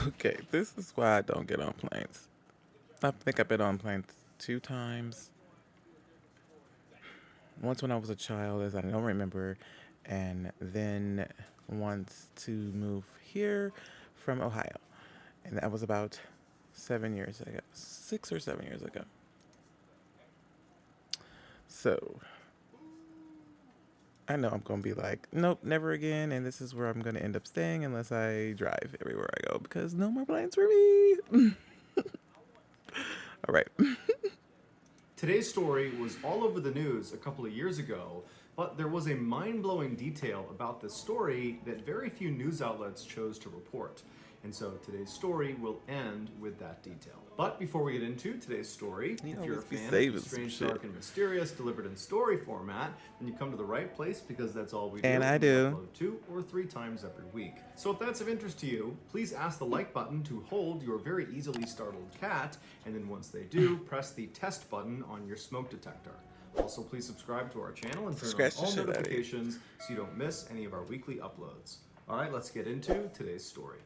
Okay, this is why I don't get on planes. I think I've been on planes 2 times. Once when I was a child, as I don't remember, and then once to move here from Ohio. And that was about 7 years ago, 6 or 7 years ago. So I know I'm going to be like, nope, never again. And this is where I'm going to end up staying unless I drive everywhere I go because no more planes for me. All right. Today's story was all over the news a couple of years ago, but there was a mind blowing detail about this story that very few news outlets chose to report. And so today's story will end with that detail. But before we get into today's story, You if you're a always be fan of the saving some strange, shit. dark, and mysterious delivered in story format, then you come to the right place because that's all we And do, I and we do. upload 2 or 3 times every week. So if that's of interest to you, please ask the like button to hold your very easily startled cat, and then once they do, press the test button on your smoke detector. Also, please subscribe to our channel and turn on Scratch the all shit out of you. notifications so you don't miss any of our weekly uploads. All right, let's get into today's story.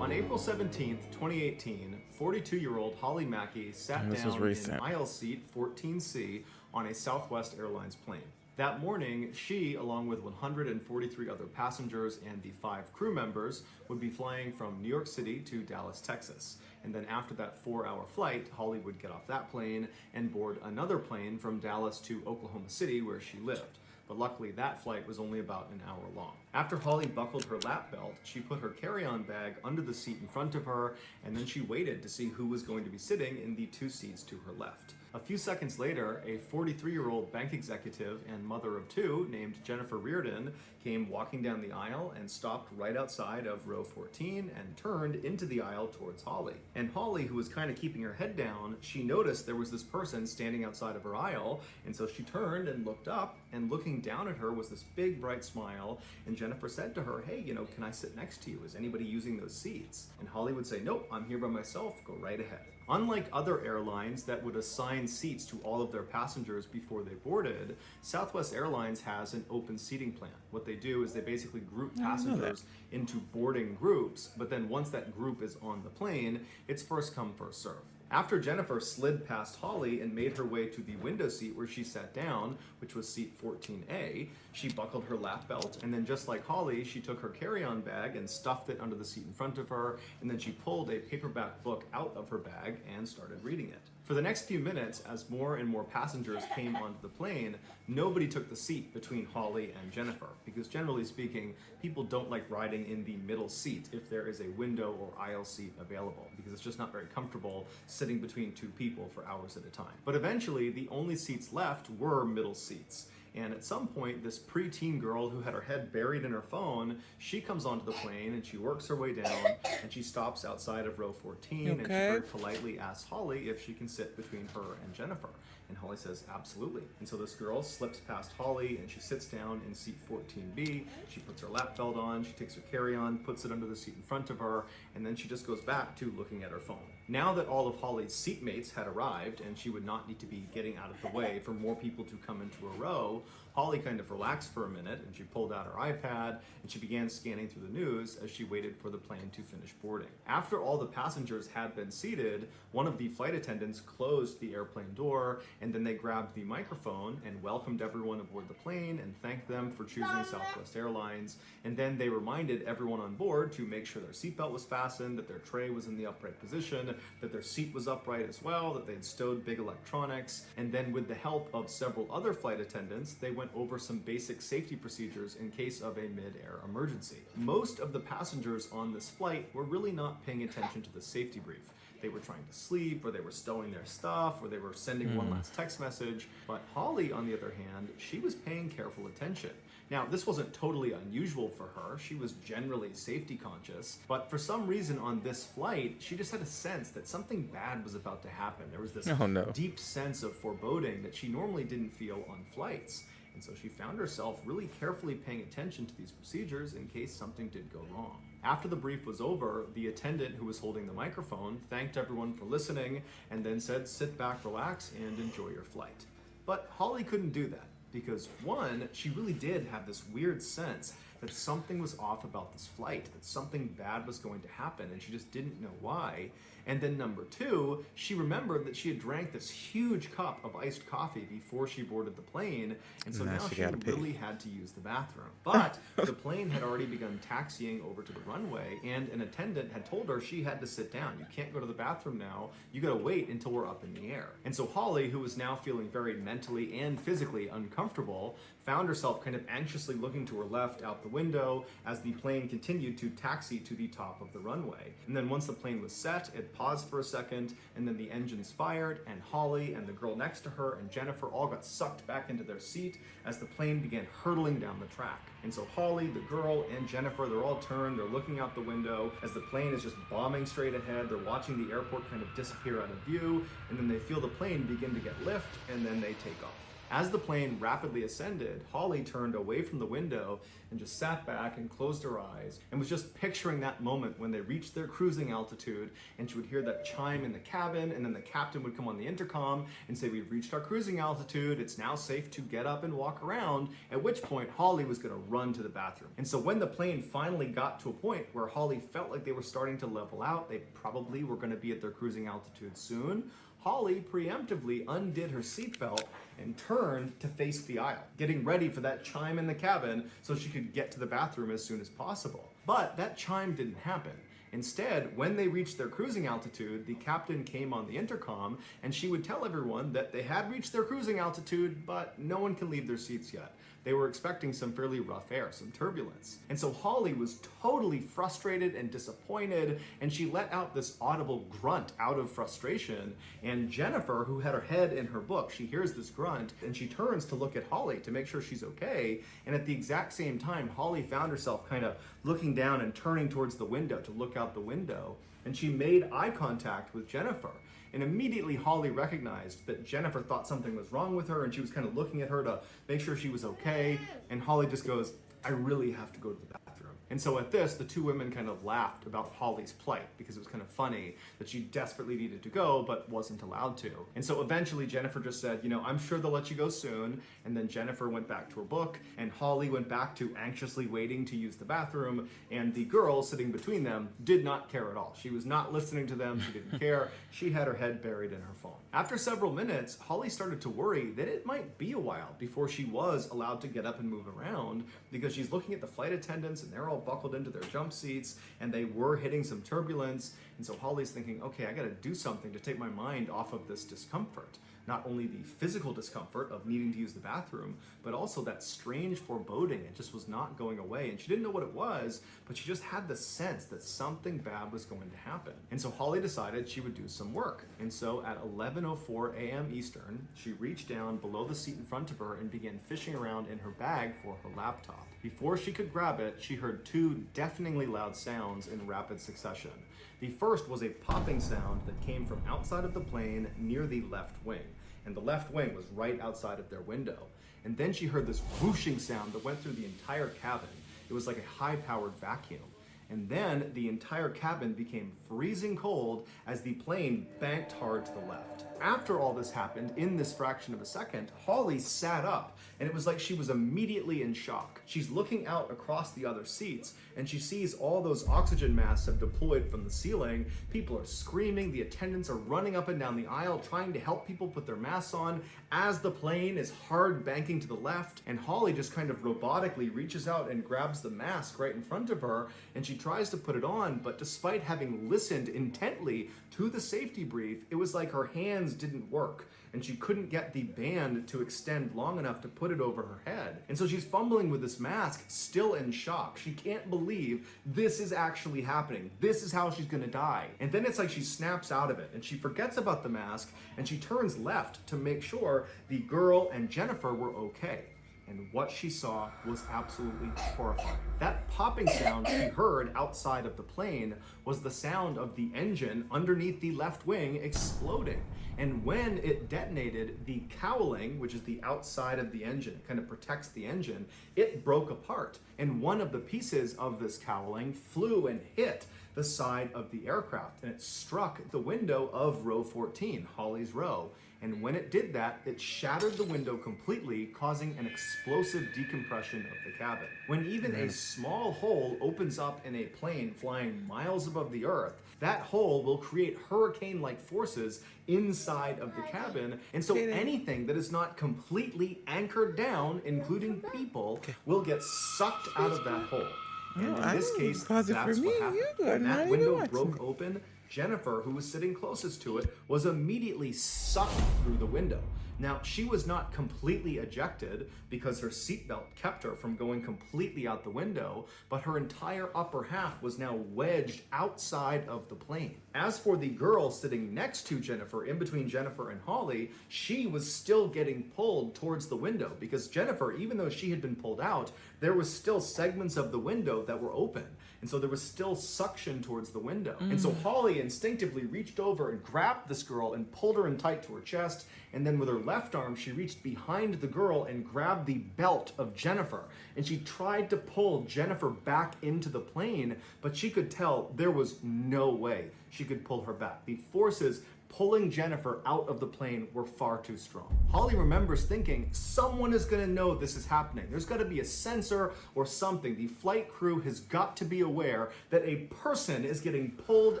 On April 17th, 2018, 42-year-old Holly Mackey sat And this was down in recent. aisle seat 14C on a Southwest Airlines plane. That morning, she, along with 143 other passengers and the 5 crew members, would be flying from New York City to Dallas, Texas. And then after that 4-hour flight, Holly would get off that plane and board another plane from Dallas to Oklahoma City, where she lived. But luckily, that flight was only about an hour long. After Holly buckled her lap belt, she put her carry-on bag under the seat in front of her, and then she waited to see who was going to be sitting in the 2 seats to her left. A few seconds later, a 43-year-old bank executive and mother of 2 named Jennifer Reardon came walking down the aisle and stopped right outside of row 14 and turned into the aisle towards Holly. And Holly, who was kind of keeping her head down, she noticed there was this person standing outside of her aisle, and so she turned and looked up, and looking down at her was this big bright smile, and Jennifer said to her, hey, can I sit next to you? Is anybody using those seats? And Holly would say, nope, I'm here by myself, go right ahead. Unlike other airlines that would assign seats to all of their passengers before they boarded, Southwest Airlines has an open seating plan. What they do is they basically group I didn't know that. passengers into boarding groups, but then once that group is on the plane, it's first come, first serve. After Jennifer slid past Holly and made her way to the window seat where she sat down, which was seat 14A, she buckled her lap belt, and then just like Holly, she took her carry-on bag and stuffed it under the seat in front of her, and then she pulled a paperback book out of her bag and started reading it. For the next few minutes, as more and more passengers came onto the plane, nobody took the seat between Holly and Jennifer, because generally speaking, people don't like riding in the middle seat if there is a window or aisle seat available, because it's just not very comfortable sitting between 2 people for hours at a time. But eventually, the only seats left were middle seats. And at some point, this preteen girl who had her head buried in her phone, she comes onto the plane and she works her way down and she stops outside of row 14 You and she okay? very politely asks Holly if she can sit between her and Jennifer. And Holly says, absolutely. And so this girl slips past Holly and she sits down in seat 14B. She puts her lap belt on, she takes her carry-on, puts it under the seat in front of her, and then she just goes back to looking at her phone. Now that all of Holly's seatmates had arrived and she would not need to be getting out of the way for more people to come into a row, Holly kind of relaxed for a minute and she pulled out her iPad and she began scanning through the news as she waited for the plane to finish boarding. After all the passengers had been seated, one of the flight attendants closed the airplane door and then they grabbed the microphone and welcomed everyone aboard the plane and thanked them for choosing Southwest Airlines. And then they reminded everyone on board to make sure their seatbelt was fastened, that their tray was in the upright position, that their seat was upright as well, that they'd stowed big electronics. And then with the help of several other flight attendants, they went over some basic safety procedures in case of a mid-air emergency. Most of the passengers on this flight were really not paying attention to the safety brief. They were trying to sleep, or they were stowing their stuff, or they were sending one last text message. But Holly, on the other hand, she was paying careful attention. Now, this wasn't totally unusual for her. She was generally safety conscious, but for some reason on this flight, she just had a sense that something bad was about to happen. There was this Oh no. deep sense of foreboding that she normally didn't feel on flights. And so she found herself really carefully paying attention to these procedures in case something did go wrong. After the brief was over, the attendant who was holding the microphone thanked everyone for listening and then said, "Sit back, relax, and enjoy your flight." But Holly couldn't do that because, one, she really did have this weird sense that something was off about this flight, that something bad was going to happen, and she just didn't know why. And then number two, she remembered that she had drank this huge cup of iced coffee before she boarded the plane, and so Now now she she gotta pee. really had to use the bathroom. But the plane had already begun taxiing over to the runway, and an attendant had told her she had to sit down. You can't go to the bathroom now. You gotta wait until we're up in the air. And so Holly, who was now feeling very mentally and physically uncomfortable, found herself kind of anxiously looking to her left out the window as the plane continued to taxi to the top of the runway. And then once the plane was set, it paused for a second, and then the engines fired, and Holly and the girl next to her and Jennifer all got sucked back into their seat as the plane began hurtling down the track. And so Holly, the girl, and Jennifer, they're all turned, they're looking out the window as the plane is just bombing straight ahead. They're watching the airport kind of disappear out of view, and then they feel the plane begin to get lift, and then they take off. As the plane rapidly ascended, Holly turned away from the window and just sat back and closed her eyes and was just picturing that moment when they reached their cruising altitude, and she would hear that chime in the cabin, and then the captain would come on the intercom and say, "We've reached our cruising altitude, it's now safe to get up and walk around," at which point Holly was going to run to the bathroom. And so when the plane finally got to a point where Holly felt like they were starting to level out, they probably were going to be at their cruising altitude soon, Holly preemptively undid her seatbelt and turned to face the aisle, getting ready for that chime in the cabin so she could get to the bathroom as soon as possible. But that chime didn't happen. Instead, when they reached their cruising altitude, the captain came on the intercom and she would tell everyone that they had reached their cruising altitude, but no one can leave their seats yet. They were expecting some fairly rough air, some turbulence. And so Holly was totally frustrated and disappointed, and she let out this audible grunt out of frustration. And Jennifer, who had her head in her book, she hears this grunt, and she turns to look at Holly to make sure she's okay. And at the exact same time, Holly found herself kind of looking down and turning towards the window to look out the window. And she made eye contact with Jennifer. And immediately Holly recognized that Jennifer thought something was wrong with her, and she was kind of looking at her to make sure she was okay. And Holly just goes, "I really have to go to the bathroom." And so at this, the two women kind of laughed about Holly's plight because it was kind of funny that she desperately needed to go but wasn't allowed to. And so eventually Jennifer just said, "I'm sure they'll let you go soon." And then Jennifer went back to her book, and Holly went back to anxiously waiting to use the bathroom. And the girl sitting between them did not care at all. She was not listening to them. She didn't care. She had her head buried in her phone. After several minutes, Holly started to worry that it might be a while before she was allowed to get up and move around, because she's looking at the flight attendants and they're all buckled into their jump seats and they were hitting some turbulence. And so Holly's thinking, okay, I got to do something to take my mind off of this discomfort. Not only the physical discomfort of needing to use the bathroom, but also that strange foreboding. It just was not going away. And she didn't know what it was, but she just had the sense that something bad was going to happen. And so Holly decided she would do some work. And so at 11:04 a.m. Eastern, she reached down below the seat in front of her and began fishing around in her bag for her laptop. Before she could grab it, she heard two deafeningly loud sounds in rapid succession. The first was a popping sound that came from outside of the plane near the left wing. And the left wing was right outside of their window. And then she heard this whooshing sound that went through the entire cabin. It was like a high-powered vacuum. And then the entire cabin became freezing cold as the plane banked hard to the left. After all this happened, in this fraction of a second, Holly sat up, and it was like she was immediately in shock. She's looking out across the other seats, and she sees all those oxygen masks have deployed from the ceiling. People are screaming, the attendants are running up and down the aisle trying to help people put their masks on as the plane is hard banking to the left, and Holly just kind of robotically reaches out and grabs the mask right in front of her, and she tries to put it on, but despite having listened intently to the safety brief, it was like her hands didn't work, and she couldn't get the band to extend long enough to put it over her head. And so she's fumbling with this mask, still in shock. She can't believe this is actually happening. This is how she's gonna die. And then it's like she snaps out of it, and she forgets about the mask, and she turns left to make sure the girl and Jennifer were okay. And what she saw was absolutely horrifying. That popping sound she heard outside of the plane was the sound of the engine underneath the left wing exploding. And when it detonated, the cowling, which is the outside of the engine, it kind of protects the engine, it broke apart. And one of the pieces of this cowling flew and hit the side of the aircraft, and it struck the window of row 14, Holly's row. And when it did that, it shattered the window completely, causing an explosive decompression of the cabin. When even a small hole opens up in a plane flying miles above the earth, that hole will create hurricane-like forces inside of the cabin. And so anything that is not completely anchored down, including people, will get sucked out of that hole. And in this case, that's what happened. When that window broke open, Jennifer, who was sitting closest to it, was immediately sucked through the window. Now, she was not completely ejected because her seatbelt kept her from going completely out the window, but her entire upper half was now wedged outside of the plane. As for the girl sitting next to Jennifer, in between Jennifer and Holly, she was still getting pulled towards the window because Jennifer, even though she had been pulled out, there was still segments of the window that were open. And so there was still suction towards the window. And so Holly instinctively reached over and grabbed this girl and pulled her in tight to her chest. And then with her left arm, she reached behind the girl and grabbed the belt of Jennifer. And she tried to pull Jennifer back into the plane, but she could tell there was no way she could pull her back. The forces pulling Jennifer out of the plane were far too strong. Holly remembers thinking, someone is gonna know this is happening. There's gotta be a sensor or something. The flight crew has got to be aware that a person is getting pulled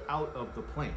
out of the plane.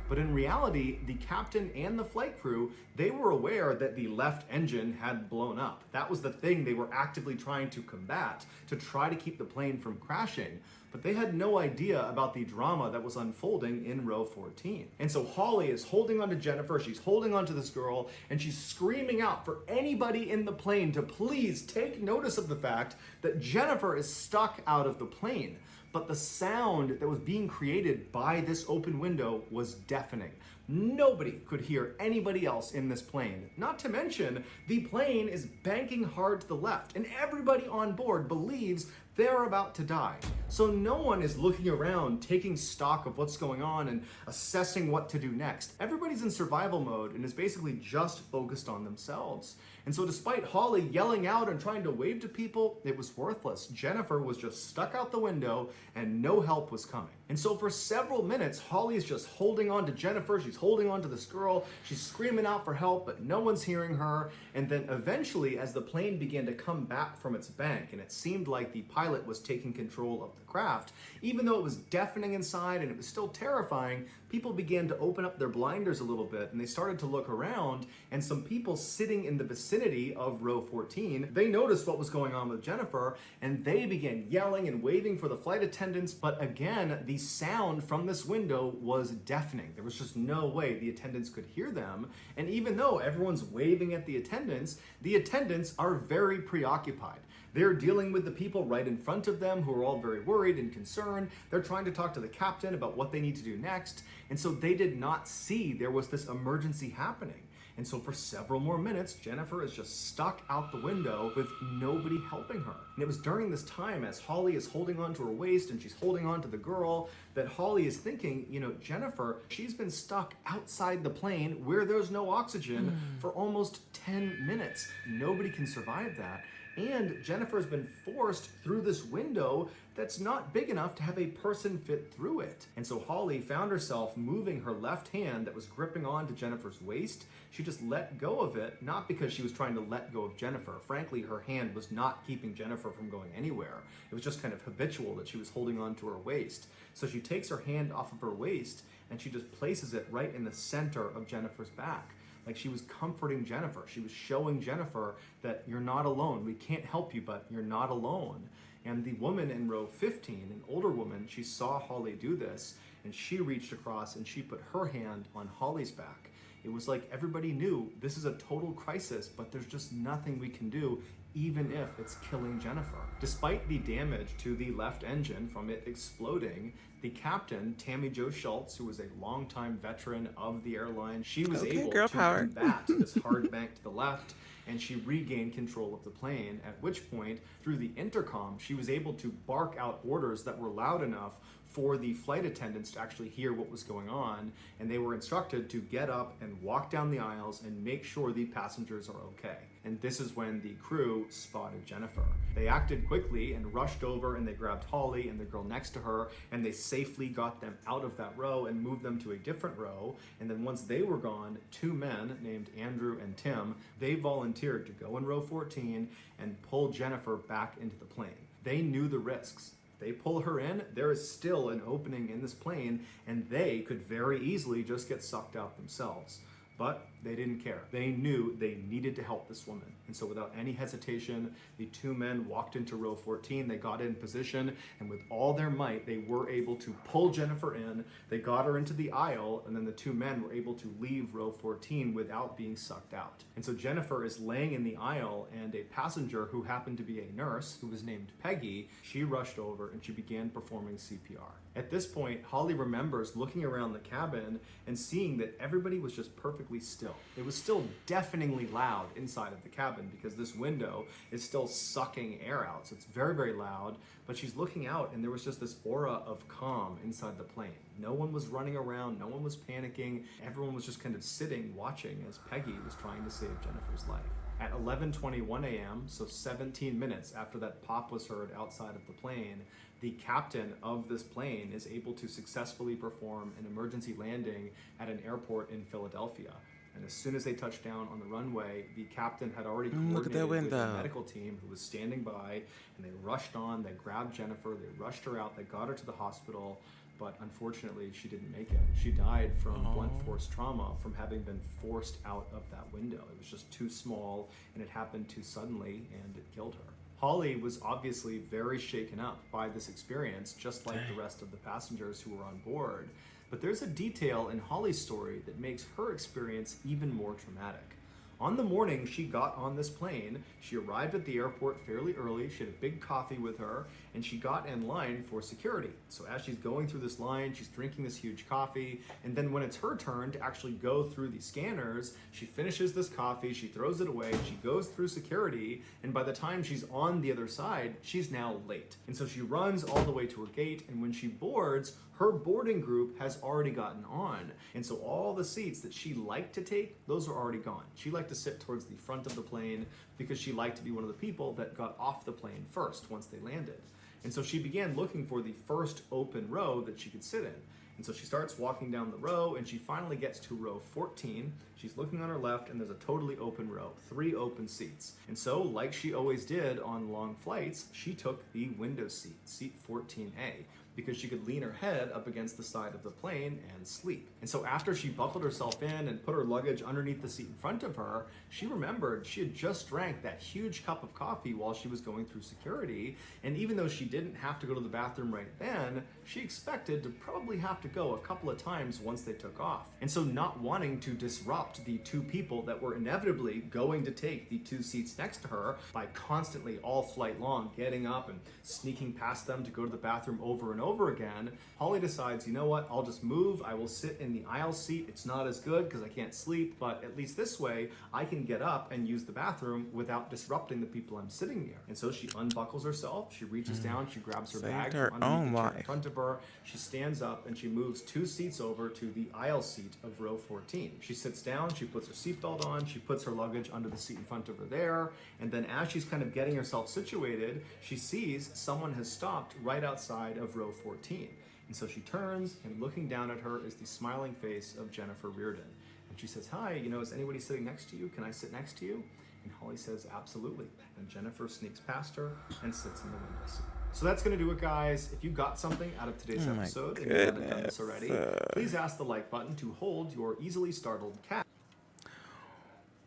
But in reality, the captain and the flight crew, they were aware that the left engine had blown up. That was the thing they were actively trying to combat to try to keep the plane from crashing. But they had no idea about the drama that was unfolding in row 14. And so Holly is holding on to Jennifer, she's holding on to this girl, and she's screaming out for anybody in the plane to please take notice of the fact that Jennifer is stuck out of the plane. But the sound that was being created by this open window was deafening. Nobody could hear anybody else in this plane. Not to mention, the plane is banking hard to the left, and everybody on board believes they're about to die. So no one is looking around, taking stock of what's going on and assessing what to do next. Everybody's in survival mode and is basically just focused on themselves. And so despite Holly yelling out and trying to wave to people, it was worthless. Jennifer was just stuck out the window and no help was coming. And so for several minutes, Holly is just holding on to Jennifer. She's holding on to this girl. She's screaming out for help, but no one's hearing her. And then eventually, as the plane began to come back from its bank, and it seemed like the pilot was taking control of the craft, even though it was deafening inside and it was still terrifying, people began to open up their blinders a little bit and they started to look around, and some people sitting in the vicinity of row 14, they noticed what was going on with Jennifer and they began yelling and waving for the flight attendants. But again, the sound from this window was deafening. There was just no way the attendants could hear them. And even though everyone's waving at the attendants are very preoccupied. They're dealing with the people right in front of them who are all very worried and concerned. They're trying to talk to the captain about what they need to do next. And so they did not see there was this emergency happening. And so for several more minutes, Jennifer is just stuck out the window with nobody helping her. And it was during this time, as Holly is holding on to her waist and she's holding on to the girl, that Holly is thinking, Jennifer, she's been stuck outside the plane where there's no oxygen for almost 10 minutes. Nobody can survive that. And Jennifer's been forced through this window that's not big enough to have a person fit through it. And so Holly found herself moving her left hand that was gripping on to Jennifer's waist. She just let go of it, not because she was trying to let go of Jennifer. Frankly, her hand was not keeping Jennifer from going anywhere. It was just kind of habitual that she was holding on to her waist. So she takes her hand off of her waist and she just places it right in the center of Jennifer's back. Like she was comforting Jennifer. She was showing Jennifer that you're not alone. We can't help you, but you're not alone. And the woman in row 15, an older woman, she saw Holly do this and she reached across and she put her hand on Holly's back. It was like everybody knew this is a total crisis, but there's just nothing we can do. even if it's killing Jennifer. Despite the damage to the left engine from it exploding, the captain, Tammy Jo Schultz, who was a longtime veteran of the airline, she was Okay, able girl to power. combat this hard bank to the left, and she regained control of the plane, at which point, through the intercom, she was able to bark out orders that were loud enough for the flight attendants to actually hear what was going on, and they were instructed to get up and walk down the aisles and make sure the passengers are okay. And this is when the crew spotted Jennifer. They acted quickly and rushed over, and they grabbed Holly and the girl next to her, and they safely got them out of that row and moved them to a different row. And then once they were gone, two men named Andrew and Tim, they volunteered to go in row 14 and pull Jennifer back into the plane. They knew the risks. They pull her in, there is still an opening in this plane, and they could very easily just get sucked out themselves. But they didn't care. They knew they needed to help this woman. And so without any hesitation, the two men walked into row 14. They got in position, and with all their might, they were able to pull Jennifer in. They got her into the aisle, and then the two men were able to leave row 14 without being sucked out. And so Jennifer is laying in the aisle, and a passenger who happened to be a nurse, who was named Peggy, she rushed over and she began performing CPR. At this point, Holly remembers looking around the cabin and seeing that everybody was just perfectly still. It was still deafeningly loud inside of the cabin because this window is still sucking air out. So it's very, very loud, but she's looking out and there was just this aura of calm inside the plane. No one was running around, no one was panicking. Everyone was just kind of sitting, watching as Peggy was trying to save Jennifer's life. At 11:21 a.m., so 17 minutes after that pop was heard outside of the plane, the captain of this plane is able to successfully perform an emergency landing at an airport in Philadelphia. And as soon as they touched down on the runway, the captain had already Look at that coordinated with a window. medical team who was standing by, and they rushed on, they grabbed Jennifer, they rushed her out, they got her to the hospital, but unfortunately she didn't make it. She died from blunt force trauma from having been forced out of that window. It was just too small, and it happened too suddenly, and it killed her. Holly was obviously very shaken up by this experience, just like the rest of the passengers who were on board. But there's a detail in Holly's story that makes her experience even more traumatic. On the morning she got on this plane, she arrived at the airport fairly early. She had a big coffee with her, and she got in line for security. So as she's going through this line, she's drinking this huge coffee, and then when it's her turn to actually go through the scanners, she finishes this coffee, she throws it away, she goes through security, and by the time she's on the other side, she's now late. And so she runs all the way to her gate, and when she boards, her boarding group has already gotten on. And so all the seats that she liked to take, those are already gone. She liked to sit towards the front of the plane because she liked to be one of the people that got off the plane first once they landed. And so she began looking for the first open row that she could sit in. And so she starts walking down the row, and she finally gets to row 14. She's looking on her left, and there's a totally open row, 3 open seats. And so, like she always did on long flights, she took the window seat, seat 14A, because she could lean her head up against the side of the plane and sleep. And so after she buckled herself in and put her luggage underneath the seat in front of her, she remembered she had just drank that huge cup of coffee while she was going through security, and even though she didn't have to go to the bathroom right then, she expected to probably have to go a couple of times once they took off. And so not wanting to disrupt the two people that were inevitably going to take the 2 seats next to her by constantly all flight long getting up and sneaking past them to go to the bathroom over and over again, Holly decides, you know what, I'll just move, I will sit in the aisle seat. It's not as good because I can't sleep, but at least this way I can get up and use the bathroom without disrupting the people I'm sitting near. And so she unbuckles herself, she reaches down, she grabs her Saved bag her from underneath own the chair in life. front of her, she stands up and she moves 2 seats over to the aisle seat of row 14. She sits down, she puts her seatbelt on, she puts her luggage under the seat in front of her there, and then as she's kind of getting herself situated, she sees someone has stopped right outside of row 14. And so she turns, and looking down at her is the smiling face of Jennifer Reardon. And she says, hi, is anybody sitting next to you? Can I sit next to you? And Holly says, absolutely. And Jennifer sneaks past her and sits in the window seat. So that's going to do it, guys. If you got something out of today's Oh my episode and you haven't done this goodness. already, please ask the like button to hold your easily startled cat.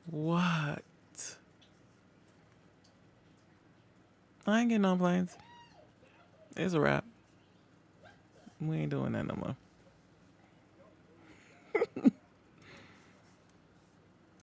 What? I ain't getting on planes. It's a wrap. We ain't doing that no more.